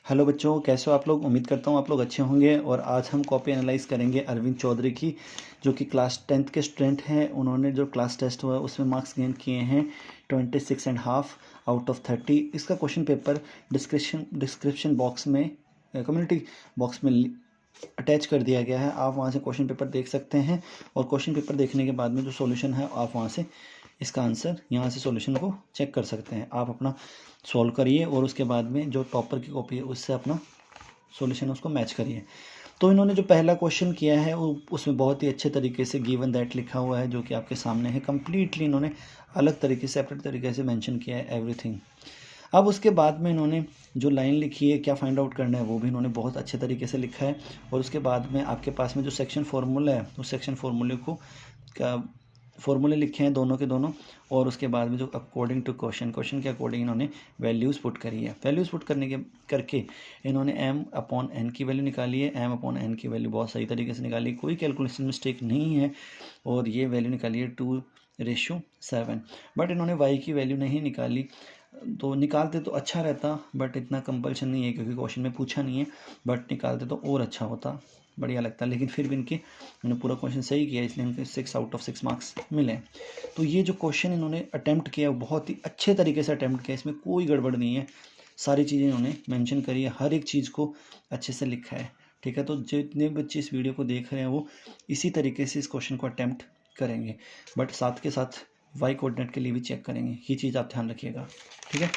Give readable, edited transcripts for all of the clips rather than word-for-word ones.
Hello बच्चों, कैसे हो आप लोग। उम्मीद करता हूँ आप लोग अच्छे होंगे। और आज हम कॉपी एनालाइज करेंगे अरविंद चौधरी की, जो कि क्लास 10th के स्टूडेंट हैं। उन्होंने जो क्लास टेस्ट हुआ उसमें मार्क्स गेन किए हैं 26.5 आउट ऑफ 30। इसका क्वेश्चन पेपर डिस्क्रिप्शन बॉक्स में, कम्युनिटी बॉक्स में अटैच कर दिया गया है। आप वहाँ से क्वेश्चन पेपर देख सकते हैं। और क्वेश्चन पेपर देखने के बाद में जो सॉल्यूशन है आप वहाँ से इसका आंसर यहाँ से सॉल्यूशन को चेक कर सकते हैं। आप अपना सॉल्व करिए और उसके बाद में जो टॉपर की कॉपी है उससे अपना सॉल्यूशन उसको मैच करिए। तो इन्होंने जो पहला क्वेश्चन किया है वो उसमें बहुत ही अच्छे तरीके से गिवन दैट लिखा हुआ है, जो कि आपके सामने है। कम्प्लीटली इन्होंने अलग तरीके से, सेपरेट तरीके से मेंशन किया है एवरीथिंग। अब उसके बाद में इन्होंने जो लाइन लिखी है क्या फाइंड आउट करना है वो भी इन्होंने बहुत अच्छे तरीके से लिखा है। और उसके बाद में आपके पास में जो सेक्शन फार्मूला है उस सेक्शन फार्मूले को का फॉर्मूले लिखे हैं दोनों के दोनों। और उसके बाद में जो अकॉर्डिंग टू क्वेश्चन के अकॉर्डिंग इन्होंने वैल्यूज़ पुट करी है। वैल्यूज़ पुट करके इन्होंने m/n की वैल्यू निकाली है। m/n की वैल्यू बहुत सही तरीके से निकाली, कोई कैलकुलेशन मिस्टेक नहीं है। और ये वैल्यू निकाली है 2:7। बट इन्होंने y की वैल्यू नहीं निकाली, तो निकालते तो अच्छा रहता, बट इतना कंपल्शन नहीं है क्योंकि क्वेश्चन में पूछा नहीं है। बट निकालते तो और अच्छा होता, बढ़िया लगता। लेकिन फिर भी इन्होंने पूरा क्वेश्चन सही किया, इसलिए इनको 6 आउट ऑफ 6 मार्क्स मिले। तो ये जो क्वेश्चन इन्होंने अटैम्प्ट किया बहुत ही अच्छे तरीके से अटैम्प्ट किया, इसमें कोई गड़बड़ नहीं है। सारी चीज़ें इन्होंने मेंशन करी है, हर एक चीज़ को अच्छे से लिखा है। ठीक है, तो जितने बच्चे इस वीडियो को देख रहे हैं वो इसी तरीके से इस क्वेश्चन को अटैम्प्ट करेंगे। बट साथ के साथ वाई कोऑर्डिनेट के लिए भी चेक करेंगे, ये चीज़ आप ध्यान रखिएगा। ठीक है,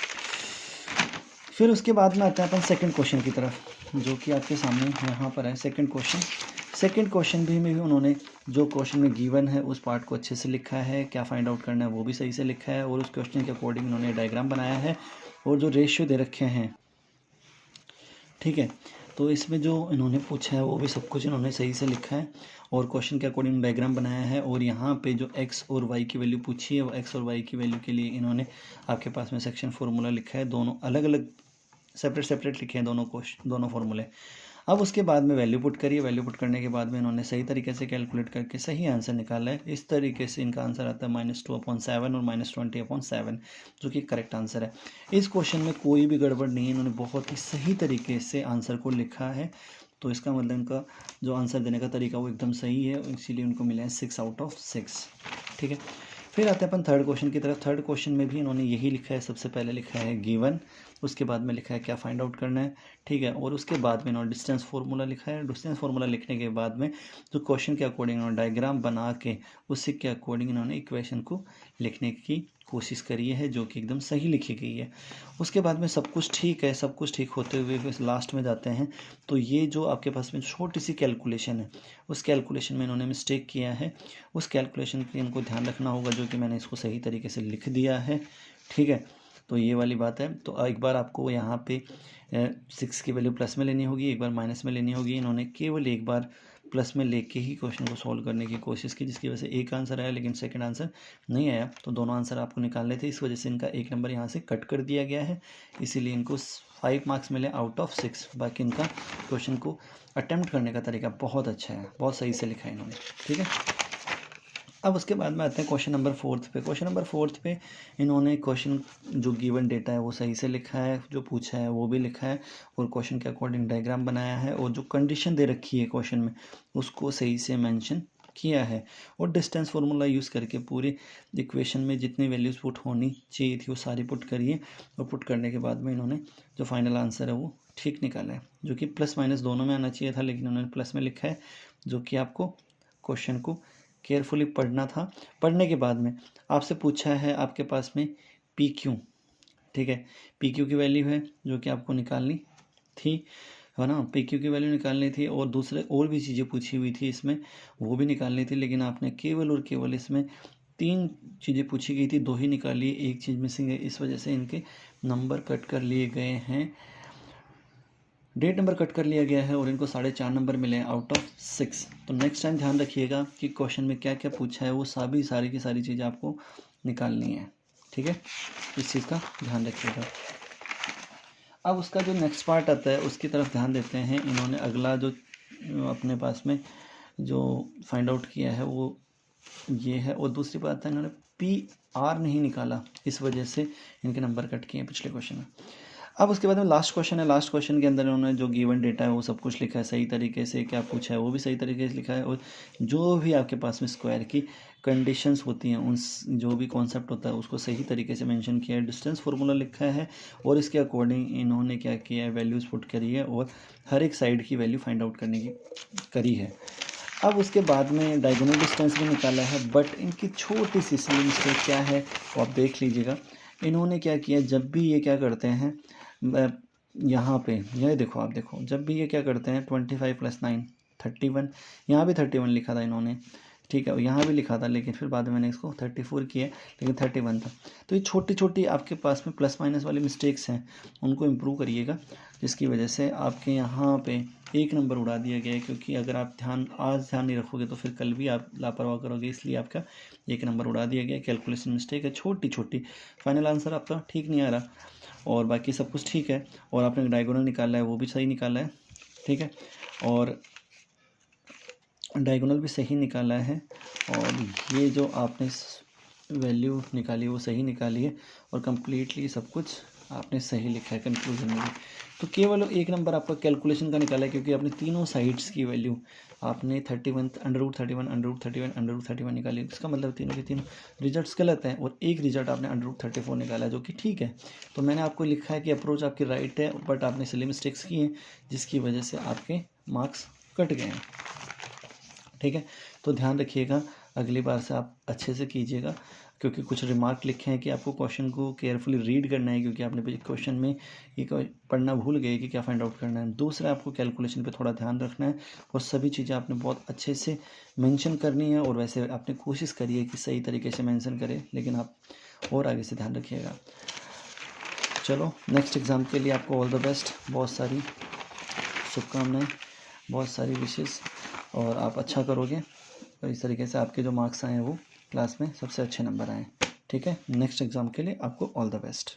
फिर उसके बाद में आते हैं अपन सेकंड क्वेश्चन की तरफ, जो कि आपके सामने यहाँ पर है। सेकंड क्वेश्चन में भी उन्होंने जो क्वेश्चन में गिवन है उस पार्ट को अच्छे से लिखा है, क्या फाइंड आउट करना है वो भी सही से लिखा है। और उस क्वेश्चन के अकॉर्डिंग इन्होंने डायग्राम बनाया है और जो रेशियो दे रखे हैं। ठीक है, तो इसमें जो इन्होंने पूछा है वो भी सब कुछ इन्होंने सही से लिखा है और क्वेश्चन के अकॉर्डिंग डायग्राम बनाया है। और यहाँ पे जो x और y की वैल्यू पूछी है वो x और y की वैल्यू के लिए इन्होंने आपके पास में सेक्शन फार्मूला लिखा है। दोनों अलग अलग सेपरेट लिखे हैं दोनों फार्मूले। अब उसके बाद में वैल्यू पुट करिए। वैल्यू पुट करने के बाद में इन्होंने सही तरीके से कैलकुलेट करके सही आंसर निकाला है। इस तरीके से इनका आंसर आता है -2/7 और -20/7, जो कि करेक्ट आंसर है। इस क्वेश्चन में कोई भी गड़बड़ नहीं है, इन्होंने बहुत ही सही तरीके से आंसर को लिखा है। तो इसका मतलब इनका जो आंसर देने का तरीका वो एकदम सही है, इसीलिए उनको मिले हैं 6 आउट ऑफ 6। ठीक है, फिर आते हैं अपन थर्ड क्वेश्चन की तरफ। थर्ड क्वेश्चन में भी इन्होंने यही लिखा है। सबसे पहले लिखा है गिवन, उसके बाद में लिखा है क्या फाइंड आउट करना है। ठीक है, और उसके बाद में इन्होंने डिस्टेंस फार्मूला लिखा है। डिस्टेंस फार्मूला लिखने के बाद में जो क्वेश्चन के अकॉर्डिंग इन्होंने डायग्राम बना के उसी के अकॉर्डिंग इन्होंने इक्वेशन को लिखने की कोशिश करी है, जो कि एकदम सही लिखी गई है। उसके बाद में सब कुछ ठीक है। सब कुछ ठीक होते हुए फिर लास्ट में जाते हैं तो ये जो आपके पास में छोटी सी कैलकुलेशन है उस कैलकुलेशन में इन्होंने मिस्टेक किया है। उस कैलकुलेशन की इनको ध्यान रखना होगा, जो कि मैंने इसको सही तरीके से लिख दिया है। ठीक है, तो ये वाली बात है। तो एक बार आपको यहाँ पे 6 की वैल्यू प्लस में लेनी होगी, एक बार माइनस में लेनी होगी। इन्होंने केवल एक बार प्लस में लेके ही क्वेश्चन को सॉल्व करने की कोशिश की, जिसकी वजह से एक आंसर आया लेकिन सेकंड आंसर नहीं आया। तो दोनों आंसर आपको निकालने थे, इस वजह से इनका एक नंबर यहाँ से कट कर दिया गया है। इसीलिए इनको 5 मार्क्स मिले आउट ऑफ 6। बाकी इनका क्वेश्चन को अटैम्प्ट करने का तरीका बहुत अच्छा है, बहुत सही से लिखा है इन्होंने। ठीक है, अब उसके बाद में आते हैं क्वेश्चन नंबर 4 पे। क्वेश्चन नंबर 4 पे इन्होंने क्वेश्चन जो गिवन डेटा है वो सही से लिखा है, जो पूछा है वो भी लिखा है और क्वेश्चन के अकॉर्डिंग डायग्राम बनाया है। और जो कंडीशन दे रखी है क्वेश्चन में उसको सही से मेंशन किया है। और डिस्टेंस फार्मूला यूज़ करके पूरे इक्वेशन में जितनी वैल्यूज़ पुट होनी चाहिए थी वो सारी पुट करिए। और पुट करने के बाद में इन्होंने जो फाइनल आंसर है वो ठीक निकाला है, जो कि प्लस माइनस दोनों में आना चाहिए था, लेकिन उन्होंने प्लस में लिखा है। जो कि आपको क्वेश्चन को केयरफुली पढ़ना था। पढ़ने के बाद में आपसे पूछा है आपके पास में पी क्यू। ठीक है, पी क्यू की वैल्यू है जो कि आपको निकालनी थी, है ना। पी क्यू की वैल्यू निकालनी थी और दूसरे और भी चीज़ें पूछी हुई थी इसमें, वो भी निकालनी थी। लेकिन आपने केवल और केवल इसमें 3 चीज़ें पूछी गई थी, 2 ही निकाली, एक चीज़ मिसिंग है। इस वजह से इनके नंबर कट कर लिए गए हैं, डेट नंबर कट कर लिया गया है और इनको 4.5 नंबर मिले हैं आउट ऑफ 6। तो नेक्स्ट टाइम ध्यान रखिएगा कि क्वेश्चन में क्या क्या पूछा है वो सारी की सारी चीज़ें आपको निकालनी है। ठीक है, इस चीज़ का ध्यान रखिएगा। अब उसका जो नेक्स्ट पार्ट आता है उसकी तरफ ध्यान देते हैं। इन्होंने अगला जो अपने पास में जो फाइंड आउट किया है वो ये है। और दूसरी बात है, इन्होंने PR नहीं निकाला, इस वजह से इनके नंबर कट किए हैं पिछले क्वेश्चन में। अब उसके बाद में लास्ट क्वेश्चन है। लास्ट क्वेश्चन के अंदर उन्होंने जो गिवन डेटा है वो सब कुछ लिखा है सही तरीके से, क्या पूछा है वो भी सही तरीके से लिखा है, और जो भी आपके पास में स्क्वायर की कंडीशंस होती हैं उन जो भी कॉन्सेप्ट होता है उसको सही तरीके से मेंशन किया है, डिस्टेंस फार्मूला लिखा है और इसके अकॉर्डिंग इन्होंने क्या किया है, वैल्यूज़ पुट करी है और हर एक साइड की वैल्यू फाइंड आउट करने की करी है। अब उसके बाद में डायगोनल डिस्टेंस भी निकाला है, बट इनकी छोटी सी सिली मिस्टेक क्या है वो आप देख लीजिएगा। इन्होंने क्या किया, जब भी ये क्या करते हैं यहाँ पे, ये देखो आप देखो, जब भी ये क्या करते हैं 25 + 9 31, यहाँ भी 31 लिखा था इन्होंने, ठीक है, यहाँ भी लिखा था, लेकिन फिर बाद में मैंने इसको 34 किया, लेकिन 31 था। तो ये छोटी छोटी आपके पास में प्लस माइनस वाली मिस्टेक्स हैं, उनको इम्प्रूव करिएगा, जिसकी वजह से आपके यहाँ पे 1 नंबर उड़ा दिया गया है। क्योंकि अगर आप आज ध्यान नहीं रखोगे तो फिर कल भी आप लापरवाह करोगे, इसलिए आपका 1 नंबर उड़ा दिया गया। कैलकुलेशन मिस्टेक है छोटी छोटी, फाइनल आंसर आपका ठीक नहीं आ रहा और बाकी सब कुछ ठीक है। और आपने डायगोनल निकाला है वो भी सही निकाला है, ठीक है, और डायगोनल भी सही निकाला है, और ये जो आपने वैल्यू निकाली वो सही निकाली है, और कम्प्लीटली सब कुछ आपने सही लिखा है कंक्लूजन में भी। तो केवल 1 नंबर आपका कैलकुलेशन का निकाला है, क्योंकि आपने तीनों साइड्स की वैल्यू आपने 31 √31 √31 √31 निकाली। इसका मतलब तीनों के तीनों रिजल्ट्स गलत हैं, और एक रिजल्ट आपने √34 निकाला है, जो कि ठीक है। तो मैंने आपको लिखा है कि अप्रोच आपकी राइट है, बट आपने सिली मिस्टेक्स की हैं, जिसकी वजह से आपके मार्क्स कट गए हैं, ठीक है। तो ध्यान रखिएगा, अगली बार से आप अच्छे से कीजिएगा, क्योंकि कुछ रिमार्क लिखे हैं कि आपको क्वेश्चन को केयरफुली रीड करना है, क्योंकि आपने क्वेश्चन में ये पढ़ना भूल गए कि क्या फाइंड आउट करना है। दूसरा, आपको कैलकुलेशन पे थोड़ा ध्यान रखना है, और सभी चीज़ें आपने बहुत अच्छे से मेंशन करनी है, और वैसे आपने कोशिश करिए कि सही तरीके से मेंशन करें, लेकिन आप और आगे से ध्यान रखिएगा। चलो, नेक्स्ट एग्ज़ाम के लिए आपको ऑल द बेस्ट, बहुत सारी शुभकामनाएँ, बहुत सारी विशेष, और आप अच्छा करोगे, और इस तरीके से आपके जो मार्क्स आए हैं वो क्लास में सबसे अच्छे नंबर आए, ठीक है। नेक्स्ट एग्ज़ाम के लिए आपको ऑल द बेस्ट।